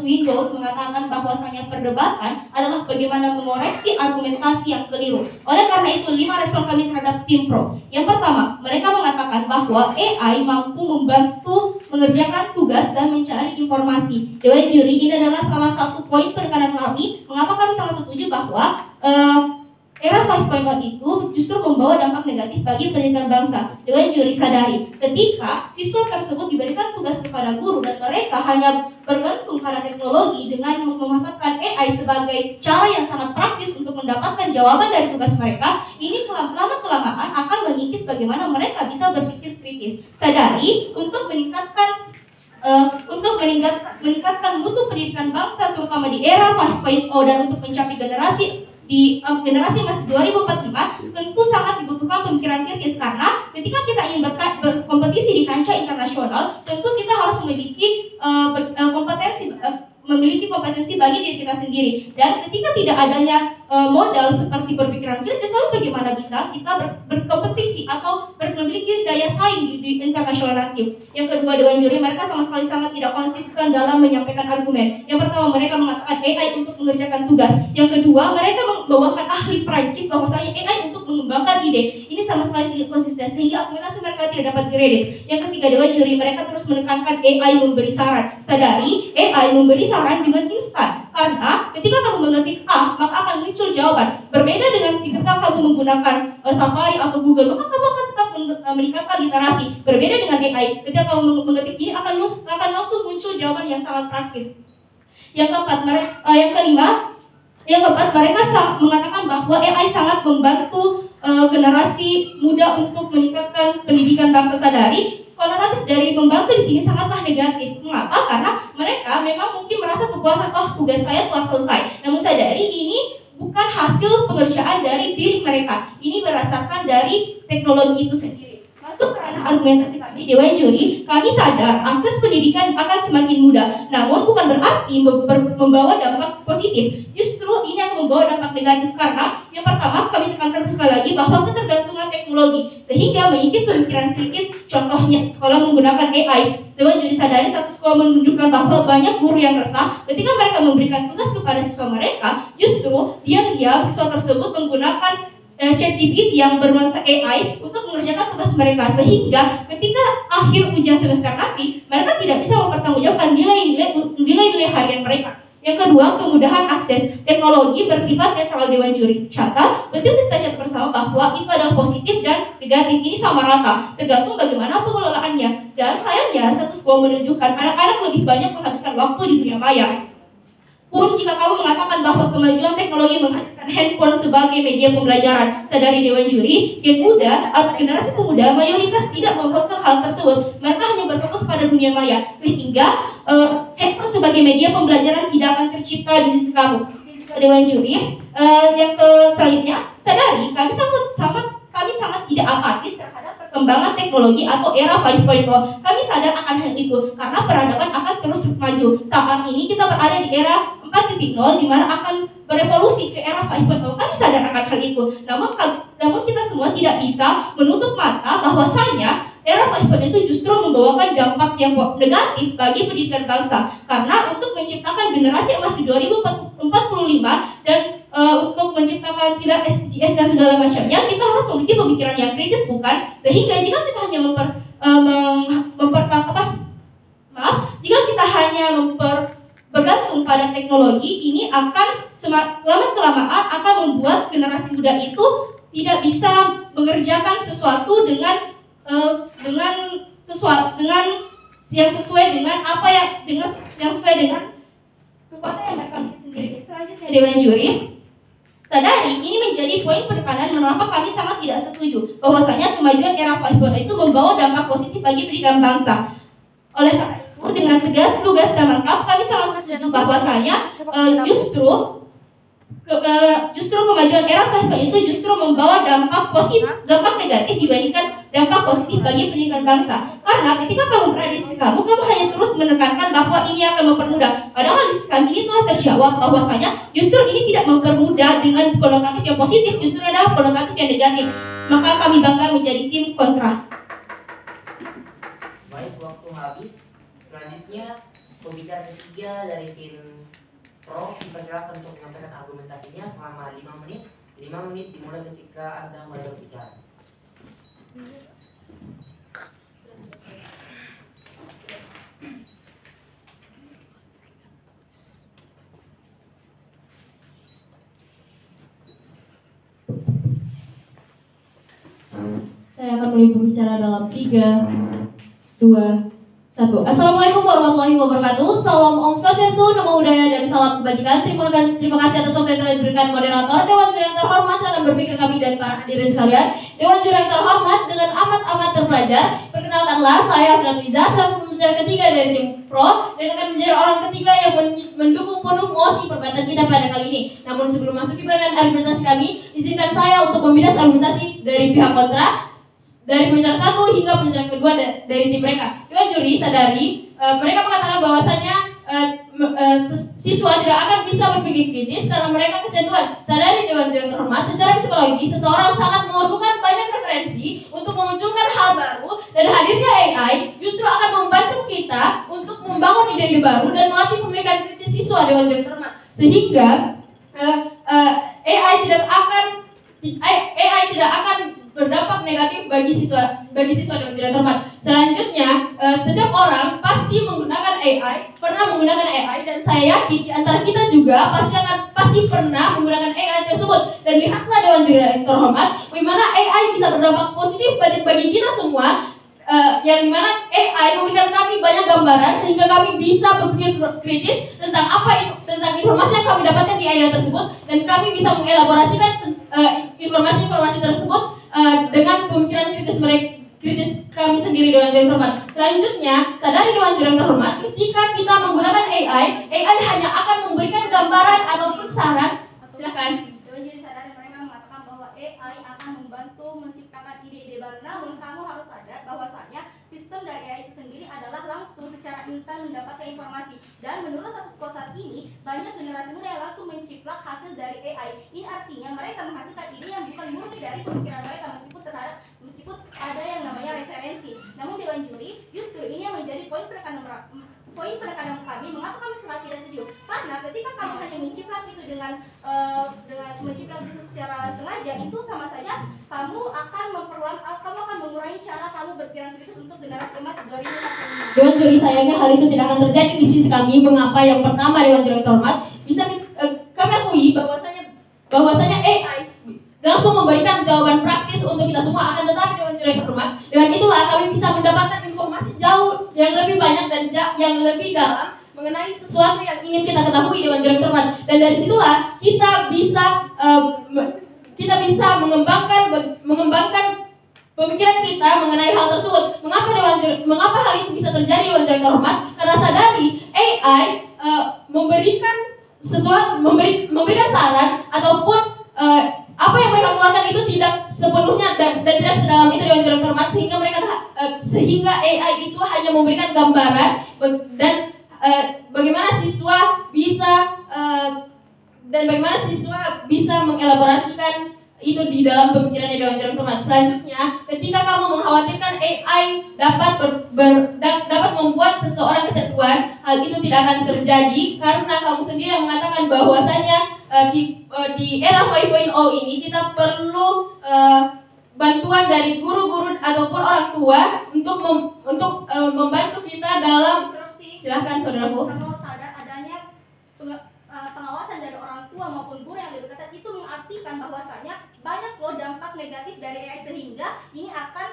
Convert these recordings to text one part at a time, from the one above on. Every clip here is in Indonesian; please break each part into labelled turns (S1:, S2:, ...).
S1: Windows mengatakan bahwasanya perdebatan adalah bagaimana mengoreksi argumentasi yang keliru. Oleh karena itu, 5 respon kami terhadap tim pro. Yang pertama, mereka mengatakan bahwa AI mampu membantu mengerjakan tugas dan mencari informasi. Dewan juri, ini adalah salah satu poin penekanan kami. Mengapa kami sangat setuju bahwa era 5.0 itu justru membawa dampak negatif bagi pendidikan bangsa. Dewan juri sadari, ketika siswa tersebut diberikan tugas kepada guru dan mereka hanya bergantung pada teknologi dengan memanfaatkan AI sebagai cara yang sangat praktis untuk mendapatkan jawaban dari tugas mereka, ini lama-kelamaan akan mengikis bagaimana mereka bisa berpikir kritis. Sadari, untuk meningkatkan mutu pendidikan bangsa terutama di era 5.0 dan untuk mencapai generasi emas 2045 tentu sangat dibutuhkan pemikiran kritis, karena ketika kita ingin berkompetisi di kancah internasional tentu kita harus memiliki kompetensi bagi diri kita sendiri, dan ketika tidak adanya modal seperti berpikiran kritis, lalu bagaimana bisa kita berkompetisi atau memiliki daya saing di internasional nanti. Yang kedua, dewan juri mereka sama sekali sangat tidak konsisten dalam menyampaikan argumen. Yang pertama, mereka mengatakan AI untuk mengerjakan tugas. Yang kedua, mereka membawakan ahli Prancis bahwasanya AI untuk mengembangkan ide. Ini sama sekali tidak konsisten sehingga argumentasi mereka tidak dapat diredit. Yang ketiga, dewan juri mereka terus menekankan AI memberi saran. Sadari, AI memberi saran dengan instan, karena ketika kamu mengetik A maka akan muncul jawaban. Berbeda dengan ketika kamu menggunakan Safari atau Google, maka kamu akan tetap meningkatkan literasi. Berbeda dengan AI, ketika kamu mengetik ini akan langsung muncul jawaban yang sangat praktis. Yang keempat, mereka mengatakan bahwa AI sangat membantu generasi muda untuk meningkatkan pendidikan bangsa. Sadari, konotatif dari membantu di sini sangatlah negatif. Mengapa? Karena mereka memang mungkin merasa kepuasan, tugas saya telah selesai. Namun sadari, ini bukan hasil pengerjaan dari diri mereka. Ini berdasarkan dari teknologi itu sendiri. Masuk ke ranah argumentasi kami, dewan juri, kami sadar akses pendidikan akan semakin mudah. Namun bukan berarti membawa dampak positif. Justru ini akan membawa dampak negatif, karena yang pertama, kami tekankan sekali lagi bahwa ketergantungan teknologi sehingga mengikis pemikiran kritis. Contohnya, sekolah menggunakan AI. Dewan juri sadari, satu sekolah menunjukkan bahwa banyak guru yang resah ketika mereka memberikan tugas kepada siswa mereka, justru diam-diam siswa tersebut menggunakan ChatGPT yang bernuansa AI untuk mengerjakan tugas mereka, sehingga ketika akhir ujian semester nanti mereka tidak bisa mempertanggungjawabkan nilai-nilai harian mereka. Yang kedua, kemudahan akses teknologi bersifat netral. Dewan juri catat, betul kita catat bersama bahwa itu adalah positif dan negatif. Ini sama rata, tergantung bagaimana pengelolaannya. Dan sayangnya, satu sekolah menunjukkan anak-anak lebih banyak menghabiskan waktu di dunia maya. Pun jika kamu mengatakan bahwa kemajuan teknologi menghadirkan handphone sebagai media pembelajaran, sadari dewan juri, generasi pemuda mayoritas tidak memfokuskan hal tersebut. Mereka hanya berfokus pada dunia maya, sehingga handphone sebagai media pembelajaran tidak akan tercipta di sisi kamu. Dewan juri, yang selanjutnya, sadari kami sangat tidak apatis terhadap perkembangan teknologi atau era 5.0. Kami sadar akan hal itu karena peradaban akan terus maju. Saat ini kita berada di era 4.0 di mana akan berevolusi ke era 5.0. Kami sadar akan hal itu. Namun kita semua tidak bisa menutup mata bahwasanya era 5.0 itu justru membawakan dampak yang negatif bagi pendidikan bangsa. Karena untuk menciptakan generasi emas di 2045 dan untuk menciptakan pilar SDGs dan segala macamnya, kita harus memiliki pemikiran yang kritis, bukan? Sehingga jika kita hanya bergantung pada teknologi, ini akan lama-kelamaan akan membuat generasi muda itu tidak bisa mengerjakan sesuatu dengan yang sesuai dengan kekuatan yang mereka miliki sendiri. Selanjutnya, dewan juri, sadari ini menjadi poin penekanan mengapa kami sangat tidak setuju bahwasanya kemajuan era 5.0 itu membawa dampak positif bagi pendidikan bangsa. Oleh karena itu, dengan tegas, tugas dan lengkap, kami sangat setuju bahwasanya justru kemajuan era 5.0 itu justru membawa dampak negatif dibandingkan dampak positif bagi pendidikan bangsa. Karena ketika kamu berada di sisi kamu hanya terus menekankan bahwa ini akan mempermudah. Padahal di sisi kami ini telah terjawab bahwasanya justru ini tidak mempermudah dengan konotatif yang positif, justru adalah konotatif yang negatif. Maka kami bangga menjadi tim kontra.
S2: Baik, waktu habis. Selanjutnya pembicara ketiga dari tim Pro dipersilakan untuk menyampaikan argumentasinya selama 5 menit. 5 menit dimulai ketika Anda mulai berbicara.
S1: Saya akan mulai berbicara dalam 3, 2, 1. Assalamualaikum warahmatullahi wabarakatuh. Salam Om Swastiastu, Namo Buddhaya, dan salam kebajikan. Terima kasih atas waktu yang telah diberikan moderator. Dewan Juri yang terhormat, rekan berpikir kami dan para hadirin sekalian. Dewan Juri yang terhormat, dengan amat terpelajar, perkenalkanlah saya Afnan Riza, selaku pembicara ketiga dari tim Pro, dan akan menjadi orang ketiga yang mendukung penuh mosi perdebatan kita pada kali ini. Namun sebelum masuk ke bagian argumentasi kami, izinkan saya untuk membidas argumentasi dari pihak kontra, dari pembicara 1 hingga pembicara kedua dari tim mereka. Dewan Juri sadari, mereka mengatakan bahwasanya siswa tidak akan bisa berpikir kritis karena mereka kecanduan. Sadari Dewan Juri terhormat, secara psikologi seseorang sangat memerlukan banyak referensi untuk memunculkan hal baru, dan hadirnya AI justru akan membantu kita untuk membangun ide-ide baru dan melatih pemikiran kritis siswa Dewan Juri terhormat. Sehingga AI tidak akan berdampak negatif bagi siswa Dewan Juri terhormat. Selanjutnya, setiap orang pasti menggunakan AI, pernah menggunakan AI, dan saya yakin di antara kita juga pasti pernah menggunakan AI tersebut. Dan lihatlah Dewan Juri terhormat, bagaimana AI bisa berdampak positif bagi kita semua, yang dimana AI memberikan kami banyak gambaran sehingga kami bisa berpikir kritis tentang tentang informasi yang kami dapatkan di AI tersebut, dan kami bisa mengelaborasikan informasi tersebut dengan pemikiran kritis kami sendiri Dewan Juri terhormat. Selanjutnya, sadari Dewan Juri terhormat, ketika kita menggunakan AI hanya akan memberikan gambaran ataupun saran. Silakan.
S3: Dewan Juri sadari mereka mengatakan bahwa AI akan membantu menciptakan ide-ide baru. Namun kamu harus sadar bahwasanya sistem dari AI itu sendiri adalah langsung secara instan mendapatkan informasi. Dan menurut status quo saat ini, banyak generasi muda yang langsung menciplak hasil dari AI. Ini artinya mereka menghasilkan ide yang bukan murni dari pemikiran mereka, meskipun ada yang namanya referensi. Namun Dewan Juri, justru ini yang menjadi poin penekanan kami mengapa kami sangat tidak setuju. Karena ketika kamu hanya menciplak itu dengan menciplak itu secara sengaja, itu sama saja kamu akan mengurangi cara kamu berpikiran kritis untuk generasi emas 2045.
S1: Dewan Juri, sayangnya hal itu tidak akan terjadi di sisi kami. Mengapa? Yang pertama, Dewan Juri terhormat, kami akui bahwasanya AI langsung memberikan jawaban praktis untuk kita semua. Akan tetapi Dewan Juri terhormat, dengan itulah kami bisa mendapatkan informasi jauh yang lebih banyak dan yang lebih dalam mengenai sesuatu yang ingin kita ketahui Dewan Juri terhormat. Dan dari situlah kita bisa mengembangkan pemikiran kita mengenai hal tersebut. Mengapa hal itu bisa terjadi Dewan Juri terhormat? Karena sadari AI memberikan saran ataupun apa yang mereka keluarkan itu tidak sepenuhnya dan tidak sedalam itu Dewan Juri terhormat, sehingga AI itu hanya memberikan gambaran dan bagaimana siswa bisa mengelaborasikan itu di dalam pemikirannya Dewan Juri terhormat. Selanjutnya, ketika kamu mengkhawatirkan AI dapat membuat seseorang kecanduan, hal itu tidak akan terjadi karena kamu sendiri yang mengatakan bahwasanya di era 5.0 ini kita perlu bantuan dari guru-guru ataupun orang tua untuk membantu kita dalam. Silahkan saudaraku.
S3: Kamu sadar adanya pengawasan dari orang tua maupun guru yang lebih ketat, itu mengartikan bahwasanya banyak loh dampak negatif dari AI, sehingga ini akan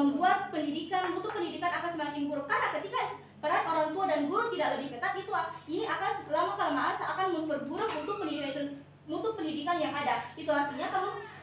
S3: membuat mutu pendidikan akan semakin buruk. Karena ketika peran orang tua dan guru tidak lebih ketat, ini akan lama-kelamaan akan memperburuk mutu pendidikan yang ada. Itu artinya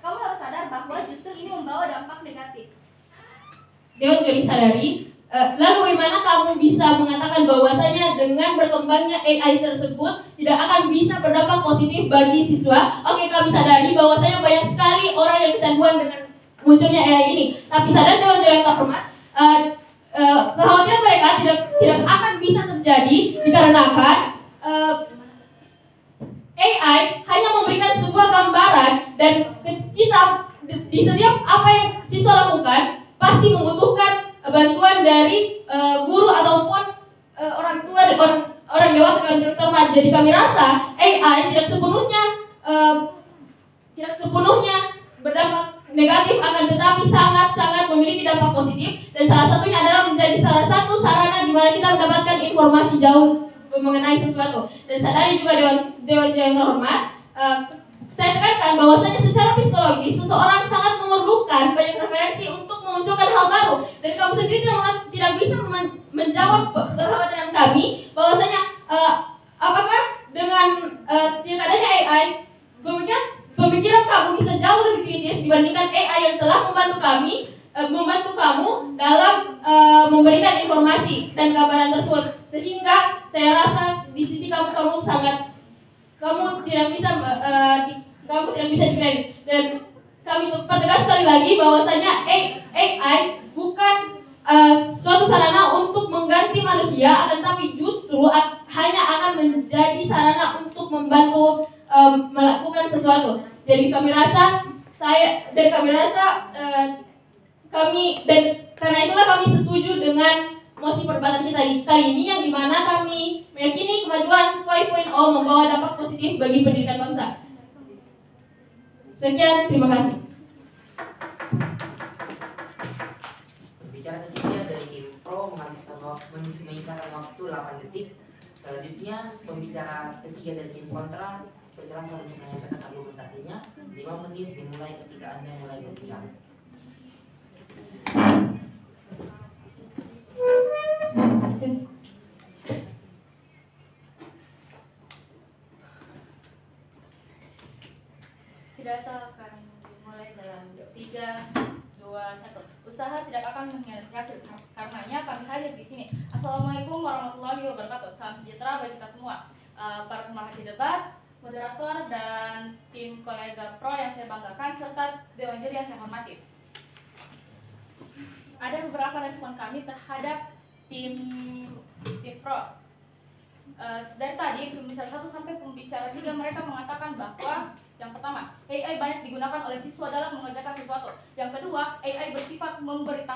S3: kamu harus sadar bahwa justru ini membawa dampak negatif.
S1: Dewan Juri sadari. Lalu bagaimana kamu bisa mengatakan bahwasanya dengan berkembangnya AI tersebut tidak akan bisa berdampak positif bagi siswa? Oke, kami sadari bahwasanya banyak sekali orang yang kecanduan dengan munculnya AI ini. Tapi sadar Dewan Juri yang terhormat, kekhawatiran mereka tidak akan bisa terjadi dikarenakan AI hanya memberikan sebuah gambaran, dan kita di setiap apa yang siswa lakukan pasti membutuhkan bantuan dari guru ataupun orang tua orang dewasa dan terhormat. Jadi kami rasa AI tidak sepenuhnya berdampak negatif, akan tetapi sangat-sangat memiliki dampak positif, dan salah satunya adalah menjadi salah satu sarana di mana kita mendapatkan informasi jauh mengenai sesuatu. Dan sadari juga dewan yang terhormat, saya tekankan bahwasanya secara psikologis seseorang sangat memerlukan banyak referensi untuk memunculkan hal baru, dan kamu sendiri tidak bisa menjawab kekhawatiran kami bahwasanya apakah dengan tidak adanya AI pemikiran kamu bisa jauh lebih kritis dibandingkan AI yang telah membantu kamu dalam memberikan informasi dan gambaran tersebut, sehingga saya rasa di sisi kamu tidak bisa dikredit. Dan kami pertegas sekali lagi bahwasanya AI bukan suatu sarana untuk mengganti manusia, akan tapi justru hanya akan menjadi sarana untuk membantu melakukan sesuatu. Jadi kami rasa karena itulah kami setuju dengan mosi perdebatan kita kali ini, yang dimana kami meyakini kemajuan 5.0 membawa dampak positif bagi pendidikan bangsa. Sekian, terima kasih.
S2: Berbicara ketiga dari tim pro menyisakan waktu 8 detik. Selanjutnya pembicara ketiga dari tim kontra silakan untuk menyampaikan argumentasinya. 5 menit dimulai ketika Anda mulai berbicara.
S3: Tidak asalkan dimulai dalam 3, 2, 1. Usaha tidak akan mengkhianati hasil. Karenanya kami hadir di sini. Assalamualaikum warahmatullahi wabarakatuh. Salam sejahtera bagi kita semua. Para pemerhati debat, moderator, dan tim kolega pro yang saya banggakan, serta dewan juri yang saya hormati. Ada beberapa respon kami terhadap tim pro. Dari tadi pembicara 1 sampai pembicara 3 mereka mengatakan bahwa yang pertama, AI banyak digunakan oleh siswa dalam mengerjakan sesuatu. Yang kedua, AI bersifat memberi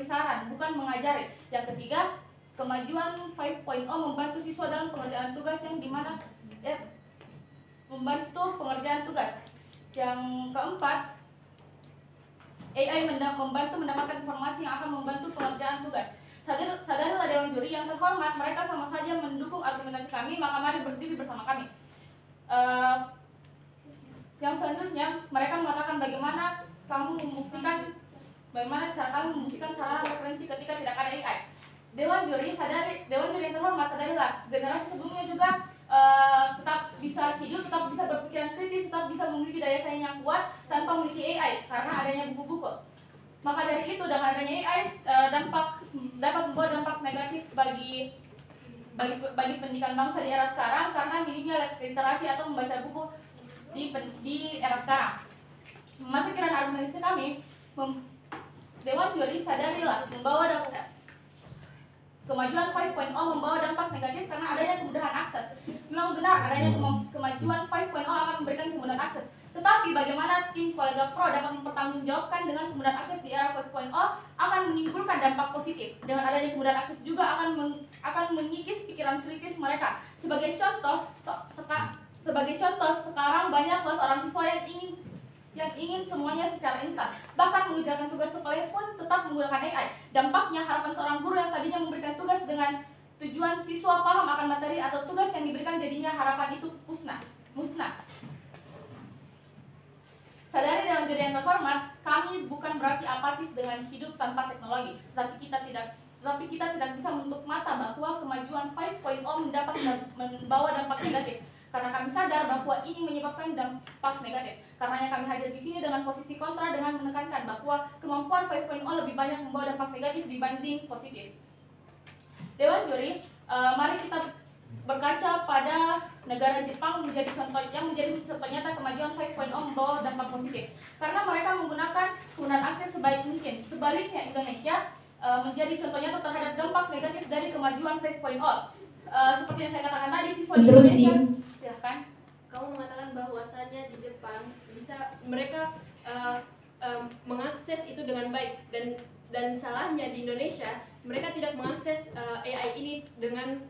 S3: saran, bukan mengajari. Yang ketiga, kemajuan 5.0 membantu siswa dalam pengerjaan tugas, yang dimana membantu pengerjaan tugas. Yang keempat, AI membantu mendapatkan informasi yang akan membantu pengerjaan tugas. Sadarilah dewan juri yang terhormat, mereka sama saja mendukung argumentasi kami, maka mari berdiri bersama kami. Yang selanjutnya, mereka mengatakan bagaimana cara kamu membuktikan sarana referensi ketika tidak ada AI. Dewan juri yang terhormat, sadarilah generasi sebelumnya juga tetap bisa hidup, tetap bisa berpikiran kritis, tetap bisa memiliki daya saing yang kuat tanpa memiliki AI karena adanya buku-buku. Maka dari itu, dengan adanya AI dapat membawa dampak negatif bagi pendidikan bangsa di era sekarang, karena minimnya literasi atau membaca buku di era sekarang. Memasuki ranah argumentasi kami, dewan juri sadarilah kemajuan 5.0 membawa dampak negatif karena adanya kemudahan akses. Memang benar adanya kemajuan 5.0 akan memberikan kemudahan akses. Tetapi bagaimana tim kolega pro dapat mempertanggungjawabkan dengan kemudahan akses di era 5.0 akan menimbulkan dampak positif. Dengan adanya kemudahan akses juga akan mengikis pikiran kritis mereka. Sebagai contoh, sekarang banyak seorang siswa yang ingin semuanya secara instan, bahkan mengerjakan tugas sekolah pun tetap menggunakan AI. Dampaknya, harapan seorang guru yang tadinya memberikan tugas dengan tujuan siswa paham akan materi atau tugas yang diberikan, jadinya harapan itu musnah. Sadari dewan juri yang terhormat, kami bukan berarti apatis dengan hidup tanpa teknologi, tetapi kita tidak bisa menutup mata bahwa kemajuan 5.0 membawa dampak negatif. Karena kami sadar bahwa ini menyebabkan dampak negatif. Karenanya kami hadir di sini dengan posisi kontra, dengan menekankan bahwa kemampuan 5.0 lebih banyak membawa dampak negatif dibanding positif. Dewan juri, mari kita berkaca pada negara Jepang menjadi contoh nyata kemajuan 5.0 membawa dampak positif. Karena mereka menggunakan penggunaan akses sebaik mungkin. Sebaliknya, Indonesia menjadi contoh nyata terhadap dampak negatif dari kemajuan 5.0. Seperti yang saya katakan tadi, siswa di Indonesia, silahkan.
S4: Kamu mengatakan bahwasannya di Jepang mereka mengakses itu dengan baik, dan salahnya di Indonesia mereka tidak mengakses AI ini dengan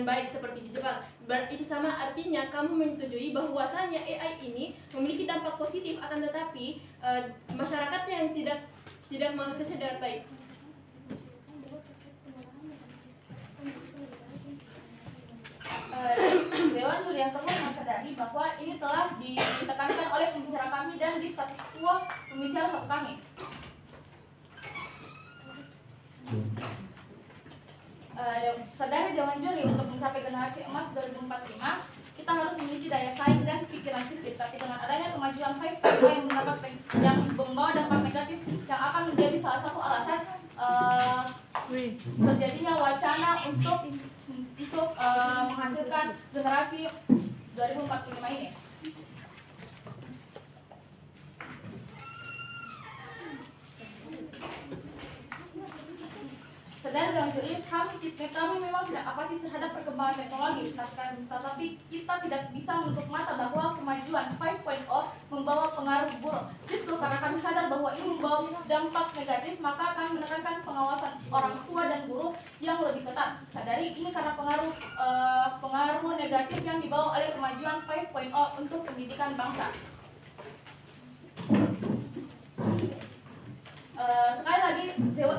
S4: baik seperti di Jepang. Itu sama artinya kamu menyetujui bahwasanya AI ini memiliki dampak positif, akan tetapi masyarakatnya yang tidak mengaksesnya dengan baik.
S3: Dewan Juri yang terhormat menyadari bahwa ini telah ditekankan oleh pembicara kami dan di status quo pembicara kami. Sadari Dewan Juri untuk mencapai generasi emas 2045, kita harus memiliki daya saing dan pikiran kritis. Tapi dengan adanya kemajuan 5.0 yang membawa dampak negatif yang akan menjadi salah satu alasan terjadinya wacana untuk menghasilkan generasi 2045 ini. Sedang dalam juri kami memang tidak apatis terhadap perkembangan teknologi, tetapi kita tidak bisa menutup mata bahwa kemajuan 5.0 membawa pengaruh buruk. Justru karena kami sadar bahwa ini membawa dampak negatif, maka kami menekankan pengawasan orang tua dan guru yang lebih ketat. Sadari ini karena pengaruh negatif yang dibawa oleh kemajuan 5.0 untuk pendidikan bangsa. Sekali lagi,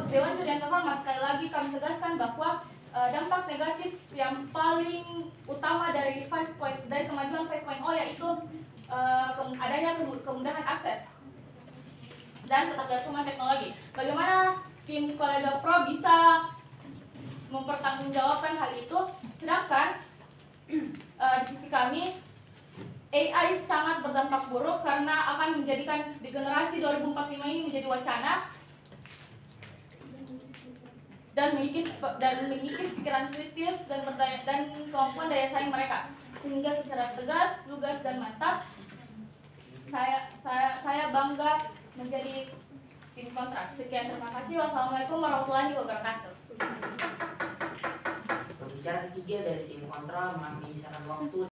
S3: Dewan Juri yang terhormat, sekali lagi kami tegaskan bahwa dampak negatif yang paling utama dari kemajuan 5.0 yaitu adanya kemudahan akses dan ketergantungan teknologi. Bagaimana tim kolega pro bisa mempertanggungjawabkan hal itu, sedangkan di sisi kami AI sangat berdampak buruk karena akan menjadikan di generasi 2045 ini menjadi wacana dan mengikis pikiran kritis dan kemampuan daya saing mereka, sehingga secara tegas, lugas dan mantap saya bangga menjadi tim kontra. Sekian, terima kasih. Wassalamualaikum warahmatullahi wabarakatuh.
S2: Pembicara ketiga dari tim kontra mengambil saran waktu